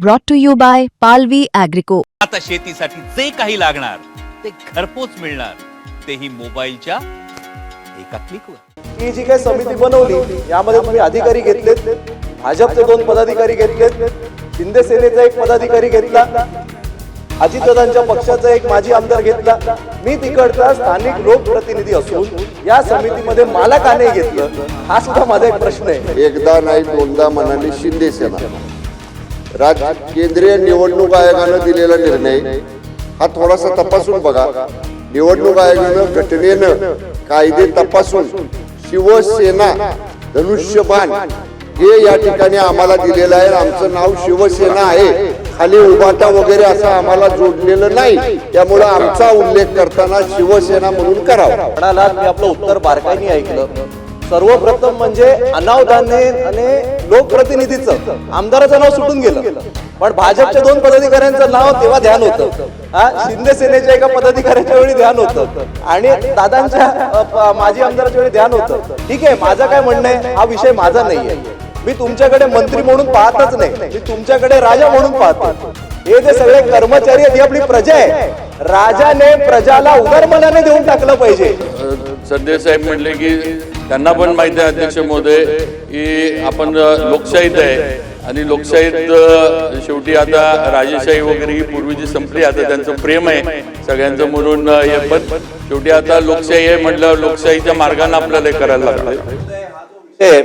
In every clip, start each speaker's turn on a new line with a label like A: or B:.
A: brought to you by Palvi Agrico.
B: आता शेतीसाठी जे काही लागणार ते घरपोच मिळणार, तेही मोबाईलच्या एका क्लिकवर।
C: ही जी काही समिती बनवली यामध्ये तुम्ही अधिकारी घेतलेत, भाजपचे 2 पदाधिकारी घेतलेत, शिंदे सेनेचा 1 पदाधिकारी घेतला, अजितदादांच्या पक्षाचा 1 माजी आमदार घेतला, मी तिकडचा स्थानिक लोकप्रतिनिधी असून या समितीमध्ये मला का नाही घेतलं, हा सुद्धा माझा एक प्रश्न आहे।
D: एकदा नाही दोनदा म्हणाली शिंदे सेना। राज्य केंद्रीय निवडणूक आयोगाने दिलेला निर्णय हा थोडासा तपासून बघा। निवडणूक आयोगाने घटनेनं कायदे तपासून शिवसेना धनुष्यबाण हे या ठिकाणी आम्हाला दिलेलं आहे। आमचं नाव शिवसेना आहे, खाली उभाटा वगैरे असं आम्हाला जोडलेलं नाही, त्यामुळे आमचा उल्लेख करताना शिवसेना म्हणून करावा।
C: म्हणाला मी आपलं उत्तर बारकाईने ऐकलं। सर्वप्रथम म्हणजे अनावधानाने लोकप्रतिनिधीचं आमदाराचं नाव सुटून गेलं, पण भाजपच्या 2 पदाधिकाऱ्यांचं नाव तेव्हा ध्यान होतं, शिंदे सेनेच्या एका पदाधिकाऱ्याच्या वेळी ध्यान होतं आणि दादांच्या माजी आमदाराच्या वेळी ध्यान होतं। ठीक आहे, माझं काय म्हणणं आहे, हा विषय माझा नाहीये। मी तुमच्याकडे मंत्री म्हणून पाहतच नाही, मी तुमच्याकडे राजा म्हणून पाहतो। हे जे सगळे कर्मचारी आहेत ही आपली प्रजा आहे, राजाने प्रजाला उदार मनाने देऊन टाकलं पाहिजे।
E: सध्या साहेब म्हटले की त्यांना पण माहिती आहे अध्यक्ष महोदय की आपण लोकशाहीत आहे आणि लोकशाहीत शेवटी आता राजेशाही वगैरे ही पूर्वीची संपली, आता त्यांचं प्रेम आहे सगळ्यांचं म्हणून हे, पण शेवटी आता लोकशाही आहे म्हटलं लोकशाहीच्या मार्गाने आपल्याला हे करायला लागतं।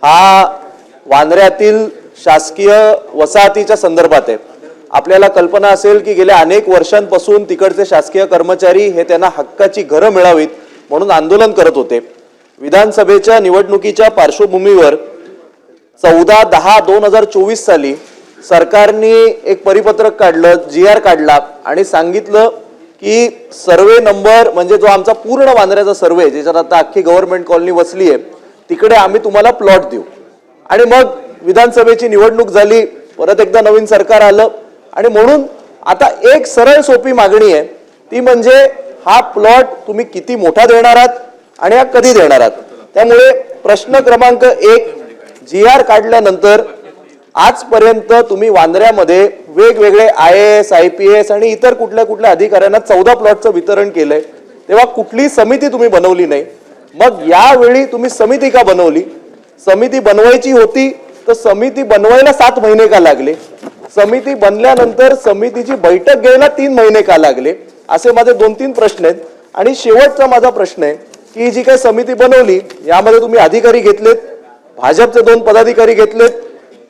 C: हा वांद्र्यातील शासकीय वसाहतीच्या संदर्भात आहे। आपल्याला कल्पना असेल की गेल्या अनेक वर्षांपासून तिकडचे शासकीय कर्मचारी हे त्यांना हक्काची घरं मिळावीत म्हणून आंदोलन करत होते। विधानसभेच्या निवडणुकीच्या पार्श्वभूमीवर 14/10/2024 साली सरकारने एक परिपत्रक काढलं, GR काढला आणि सांगितलं की सर्वे नंबर म्हणजे जो आमचा पूर्ण वांद्र्याचा सर्वे ज्याच्यात आता अख्खी गव्हर्नमेंट कॉलनी वसली आहे तिकडे आम्ही तुम्हाला प्लॉट देऊ। आणि मग विधानसभेची निवडणूक झाली, परत एकदा नवीन सरकार आलं आणि म्हणून आता एक सरळ सोपी मागणी आहे, ती म्हणजे हा प्लॉट तुम्ही किती मोठा देणार आहात आणि हा कधी देणार आहात। त्यामुळे प्रश्न क्रमांक 1, GR काढल्यानंतर आजपर्यंत तुम्ही वांद्र्यामध्ये वेगवेगळे IAS IPS आणि इतर कुठल्या अधिकाऱ्यांना 14 प्लॉटचं वितरण केलंय, तेव्हा कुठली समिती तुम्ही बनवली नाही। मग यावेळी तुम्ही समिती का बनवली? समिती बनवायची होती तर समिती बनवायला 7 महिने का लागले? समिती बनल्यानंतर समितीची बैठक घ्यायला 3 महिने का लागले? असे माझे 2-3 प्रश्न आहेत। आणि शेवटचा माझा प्रश्न आहे की जी काही समिती बनवली यामध्ये तुम्ही अधिकारी घेतलेत, भाजपचे 2 पदाधिकारी घेतलेत,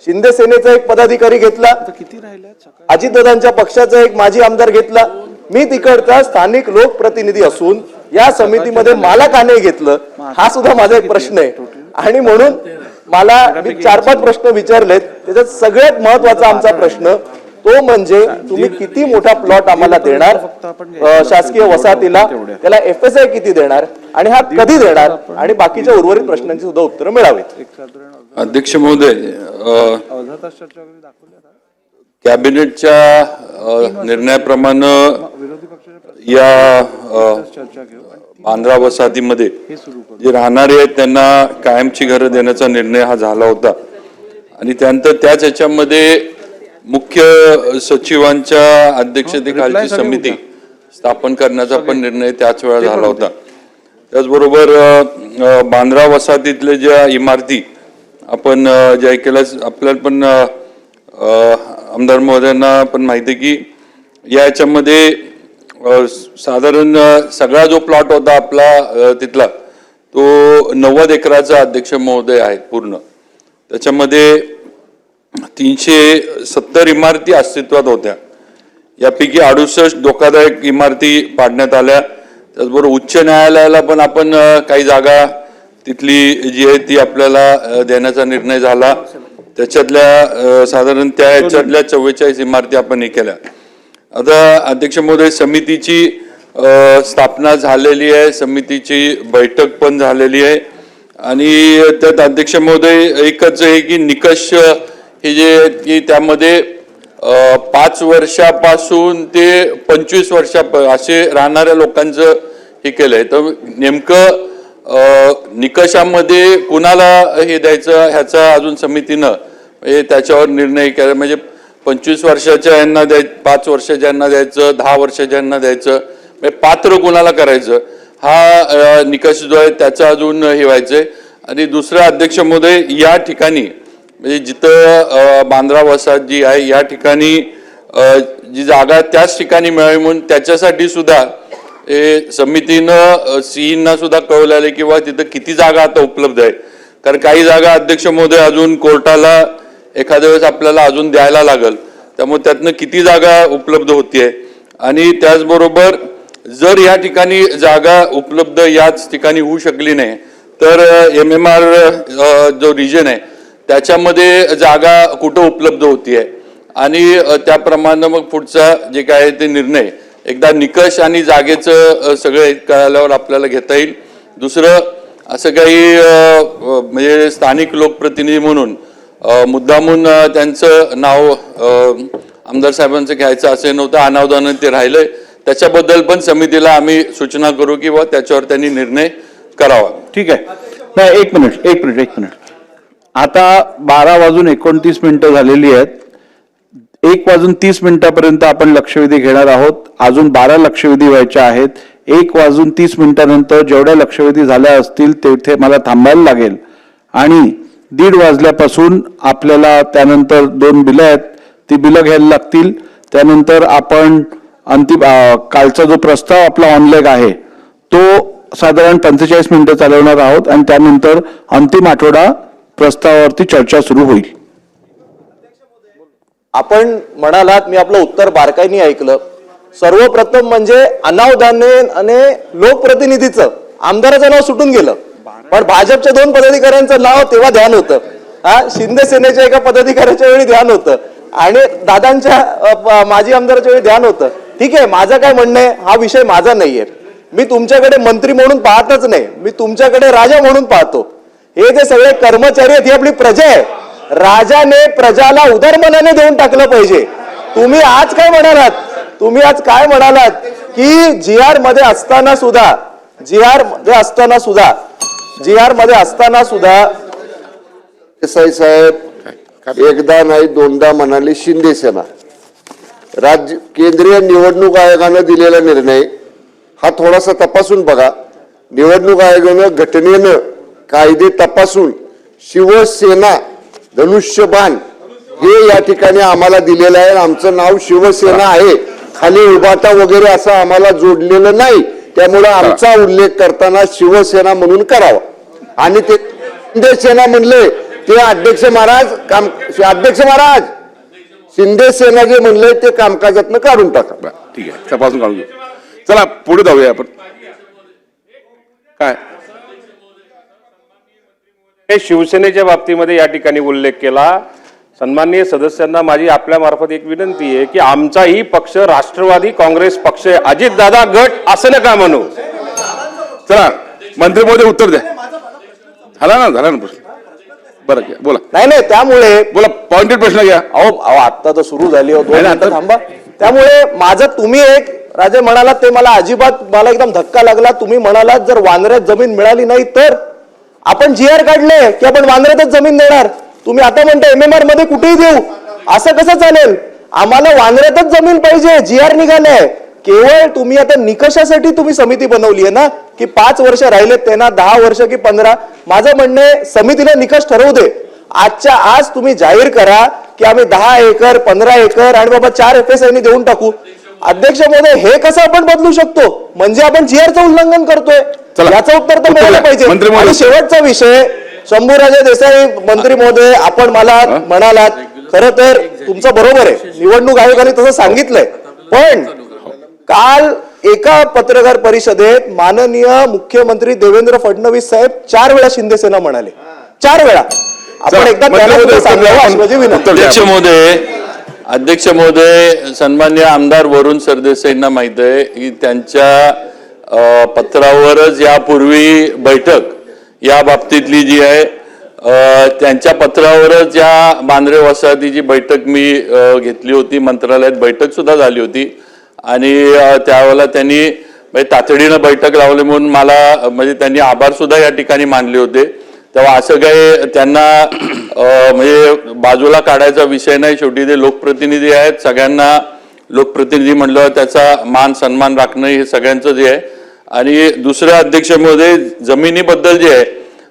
C: शिंदे सेनेचा 1 पदाधिकारी घेतला, अजितदादांच्या पक्षाचा 1 माजी आमदार घेतला, मी तिकडचा स्थानिक लोकप्रतिनिधी असून या समितीमध्ये मला का नाही घेतलं, हा सुद्धा माझा एक प्रश्न आहे। आणि म्हणून मी 4-5 प्रश्न विचारलेत, त्याच्यात सगळ्यात महत्वाचा आमचा प्रश्न तो म्हणजे तुम्ही किती मोठा प्लॉट आम्हाला देणार शासकीय वसाहतीला, त्याला FSI किती देणार आणि हा कधी देणार, आणि बाकीच्या उर्वरित प्रश्नांची सुद्धा उत्तरं मिळावीत।
E: अध्यक्ष महोदय, कॅबिनेटच्या निर्णयाप्रमाणे या बांद्रा वसाहतीमध्ये जे राहणारे आहेत त्यांना कायमची घरं देण्याचा निर्णय हा झाला होता आणि त्यानंतर त्याच याच्यामध्ये मुख्य सचिवांच्या अध्यक्षतेखालची समिती स्थापन करण्याचा पण निर्णय त्याच वेळा झाला होता। त्याचबरोबर बांद्रा वसाहतीतल्या ज्या इमारती आपण ज्या केल्या, आपल्याला पण आमदार महोदयांना पण माहिती की या याच्यामध्ये साधारण सगळा जो प्लॉट होता आपला तिथला तो 90 एकराचा अध्यक्ष महोदय आहेत पूर्ण। त्याच्यामध्ये 370 इमारती अस्तित्वात होत्या, यापैकी 68 धोकादायक इमारती पाडण्यात आल्या। त्याचबरोबर उच्च न्यायालयाला पण आपण काही जागा तिथली जी आहे ती आपल्याला देण्याचा निर्णय झाला, त्याच्यातल्या साधारण त्या याच्यातल्या 44 इमारती आपण हे केल्या। आता अध्यक्ष महोदय, समितीची स्थापना झालेली आहे, समितीची बैठक पण झालेली आहे आणि त्यात अध्यक्ष महोदय एकच आहे की निकष हे जे की त्यामध्ये 5 वर्षापासून ते 25 वर्षा असे राहणाऱ्या लोकांचं हे केलंय। तर नेमकं निकषामध्ये कुणाला हे द्यायचं ह्याचा अजून समितीनं त्याच्यावर निर्णय केला, म्हणजे 25 वर्षाच्या यांना द्यायचं, 5 वर्षाच्या यांना द्यायचं, 10 वर्षाच्या यांना द्यायचं, म्हणजे पात्र कोणाला करायचं हा निकष जो आहे त्याचा अजून हे व्हायचंय. आणि दुसरं अध्यक्ष महोदय, या ठिकाणी म्हणजे जिथं बांद्रा वसाहत जी आहे या ठिकाणी जी जागा त्याच ठिकाणी मिळावी म्हणून त्याच्यासाठी सुद्धा समितीनं सीईंना सुद्धा कळवलेलं आहे किंवा तिथं किती जागा आता उपलब्ध आहे. कारण काही जागा अध्यक्ष महोदय अजून कोर्टाला एखाद्या वेळेस आपल्याला अजून द्यायला लागल, त्यामुळे त्यातनं किती जागा उपलब्ध होतीये. आणि त्याचबरोबर जर या ठिकाणी जागा उपलब्ध याच ठिकाणी होऊ शकली नाही तर MMR जो रिजन आहे त्याच्यामध्ये जागा कुठं उपलब्ध होतीये आणि त्याप्रमाणे मग पुढचा जे काय ते निर्णय एकदा निकष आणि जागेचं सगळं कळल्यावर आपल्याला घेता येईल. दुसरं असं काही म्हणजे स्थानिक लोकप्रतिनिधी म्हणून मुद्दामून त्यांचं नाव आमदार साहेबांचं घ्यायचं असे नव्हतं, अनावधानाने ते राहिलंय. त्याच्याबद्दल पण समितीला आम्ही सूचना करू किंवा त्याच्यावर त्यांनी निर्णय करावा.
F: ठीक आहे. नाही, एक मिनिट. आता 12:29 झालेली आहेत. 1:30 आपण लक्षवेधी घेणार आहोत. अजून 12 लक्षवेधी व्हायच्या आहेत. 1:30 जेवढ्या लक्षवेधी झाल्या असतील तेथे मला थांबायला लागेल आणि 1:30 वाजल्यापासून आपल्याला त्यानंतर 2 बिलं आहेत ती बिलं घ्यायला लागतील. त्यानंतर आपण अंतिम कालचा जो प्रस्ताव आपला ऑनलाईन आहे तो साधारण 45 मिनिटं चालवणार आहोत आणि त्यानंतर अंतिम आठवडा प्रस्तावावरती चर्चा सुरू होईल.
C: आपण म्हणालात, मी आपलं उत्तर बारकाईने ऐकलं. सर्वप्रथम म्हणजे अनावधानाने लोकप्रतिनिधीचं आमदाराचं नाव सुटून गेलं, पण भाजपच्या 2 पदाधिकाऱ्यांचं नाव तेव्हा ध्यान होतं. शिंदे सेनेच्या एका पदाधिकाऱ्याच्या वेळी ध्यान होतं आणि दादांच्या माजी आमदाराच्या वेळी ध्यान होतं. ठीक आहे, माझं काय म्हणणं आहे, हा विषय माझा नाहीये. मी तुमच्याकडे मंत्री म्हणून पाहतच नाही, मी तुमच्याकडे राजा म्हणून पाहतो. हे जे सगळे कर्मचारी आहेत ही आपली प्रजा आहे. राजाने प्रजाला उदारमनाने देऊन टाकलं पाहिजे. तुम्ही आज काय म्हणालात की जीआर मध्ये असताना सुद्धा
D: देसाई साहेब एकदा नाही 2दा म्हणाले शिंदे सेना. केंद्रीय निवडणूक आयोगानं दिलेला निर्णय हा थोडासा तपासून बघा. निवडणूक आयोगानं घटनेनं कायदे तपासून शिवसेना धनुष्यबाण हे या ठिकाणी आम्हाला दिलेलं आहे. आमचं नाव शिवसेना आहे, खाली उभाटा वगैरे असं आम्हाला जोडलेलं नाही. त्यामुळे आमचा उल्लेख करताना शिवसेना म्हणून करावा. आणि ते शिंदे सेना म्हणले ते अध्यक्ष महाराज शिंदे सेना जे म्हणले ते कामकाजातनं काढून टाका.
F: ठीक आहे, तपासून काढून घेऊ. चला पुढे जाऊया आपण. काय
G: शिवसेनेच्या बाबतीमध्ये या ठिकाणी उल्लेख केला. सन्माननीय सदस्यांना माझी आपल्या मार्फत एक विनंती आहे की आमचाही पक्ष राष्ट्रवादी काँग्रेस पक्ष आहे, अजितदादा गट असं नका म्हणू.
F: चला मंत्री महोदय उत्तर द्या. झाला ना प्रश्न. बरं घ्या, बोला.
C: नाही, त्यामुळे
F: बोला, पॉइंटेड प्रश्न घ्या.
C: अहो आता तर सुरू झाली, 2 मिनिटं थांबा. त्यामुळे माझं तुम्ही एक राजे म्हणालात ते मला एकदम धक्का लागला. तुम्ही म्हणालात जर वांद्र्यात जमीन मिळाली नाही तर आपण जीआर काढले की आपण वांद्र्यातच जमीन देणार. तुम्ही आता म्हणता MMR मध्ये कुठेही देऊ, असं कसं चालेल? आम्हाला वांद्र्यातच जमीन पाहिजे. जीआर निघालाय. केवळ तुम्ही आता निकषासाठी तुम्ही समिती बनवली आहे ना की 5 वर्ष राहिलेत त्यांना, 10 वर्ष की 15. माझं म्हणणं समितीला निकष ठरवू दे. आजच्या आज तुम्ही जाहीर करा की आम्ही 10 एकर 15 एकर आणि बाबा 4 FSI देऊन टाकू. अध्यक्ष महोदय, हे कसं आपण बदलू शकतो? म्हणजे आपण जीआरचं उल्लंघन करतोय. याचं उत्तर तर मिळालं पाहिजे. आणि शेवटचा विषय, शंभूराजे देसाई मंत्री महोदय, आपण मला म्हणालात खरं तर तुमचं बरोबर आहे, निवडणूक आयोगाने तसं सांगितलंय. पण काल एका पत्रकार परिषदेत माननीय मुख्यमंत्री देवेंद्र फडणवीस साहेब 4 वेळा शिंदे सेना म्हणाले. 4 वेळा. आपण एकदा
E: अध्यक्ष महोदय, सन्मान्य आमदार वरुण सरदेसाईंना माहित आहे की त्यांच्या पत्रावरच यापूर्वी बैठक या बाबतीतली जी आहे त्यांच्या पत्रावरच या बांद्रे वसाहतीची बैठक मी घेतली होती. मंत्रालयात बैठक सुद्धा झाली होती आणि त्यावेळेला त्यांनी तातडीनं बैठक लावली म्हणून मला म्हणजे त्यांनी आभार सुद्धा या ठिकाणी मानले होते. तेव्हा असं काही त्यांना म्हणजे बाजूला काढायचा विषय नाही. शेवटी ते लोकप्रतिनिधी आहेत. सगळ्यांना लोकप्रतिनिधी म्हणलं त्याचा मान सन्मान राखणं हे सगळ्यांचं जे आहे. आणि दुसऱ्या अध्यक्ष महोदय, जमिनीबद्दल जे आहे,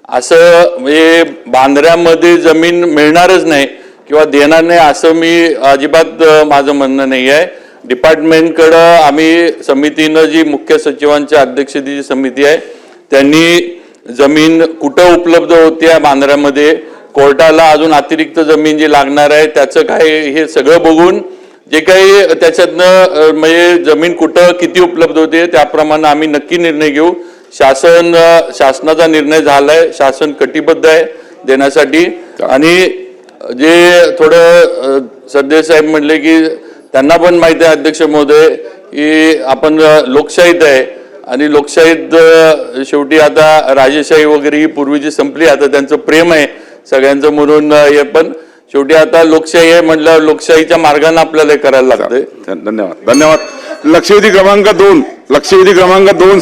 E: असं म्हणजे बांद्र्यामध्ये जमीन मिळणारच नाही किंवा देणार नाही असं मी अजिबात माझं म्हणणं नाही आहे. डिपार्टमेंटकडं आम्ही समितीनं जी मुख्य सचिवांच्या अध्यक्षतेची समिती आहे त्यांनी जमीन कुठं उपलब्ध होती बांद्र्यामध्ये, कोर्टाला अजून अतिरिक्त जमीन जी लागणार आहे त्याचं काय हे सगळं बघून जे काही त्याच्यातनं म्हणजे जमीन कुठं किती उपलब्ध होते त्याप्रमाणे आम्ही नक्की निर्णय घेऊ. शासनाचा निर्णय झालाय, शासन कटिबद्ध आहे देण्यासाठी. आणि जे थोडं सरदेसाई साहेब म्हणले की त्यांना पण माहिती आहे अध्यक्ष महोदय की आपण लोकशाहीत आहे आणि लोकशाहीत शेवटी आता राजेशाही वगैरे ही पूर्वीची संपली, आता त्यांचं प्रेम आहे सगळ्यांचं म्हणून हे. पण शेवटी आता लोकशाही आहे म्हटल्यावर लोकशाहीच्या मार्गाने आपल्याला करायला लागतंय.
H: धन्यवाद. लक्षवेधी क्रमांक 2